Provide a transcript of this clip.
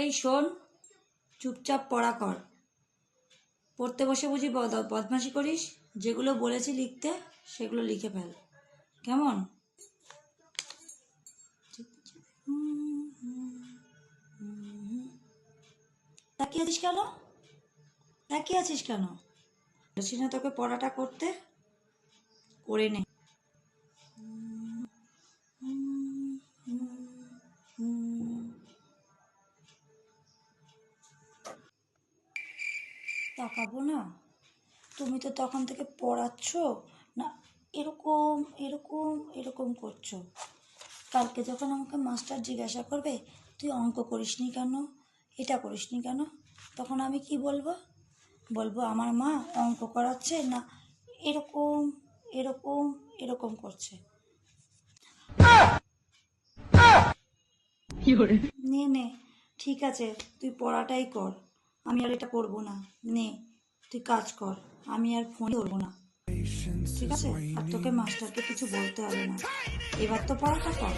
এই শোন, চুপচাপ পড়া কর। পড়তে বসে বুঝি বদমাশি করিস? যেগুলো বলেছি লিখতে সেগুলো লিখে ফেল, কেমন? তাকিয়ে আছিস কেন? তাকিয়ে আছিস কেন? বলছি না তোকে পড়াটা করতে? করে নে। তাকাবো না? তুমি তো তখন থেকে পড়াচ্ছ না, এরকম এরকম এরকম করছো। কালকে যখন আমাকে মাস্টার জিজ্ঞাসা করবে তুই অঙ্ক করিসনি কেন, এটা করিসনি কেন, তখন আমি কি বলবো? বলবো আমার মা অঙ্ক করাচ্ছে না, এরকম এরকম এরকম করছে। নে নে, ঠিক আছে, তুই পড়াটাই কর, আমি আর এটা করবো না। নে, তুই কাজ কর, আমি আর ফোন ধরবো না, ঠিক আছে? আর তোকে মাস্টারকে কিছু বলতে হবে না, এবার তো পড়াটা কর।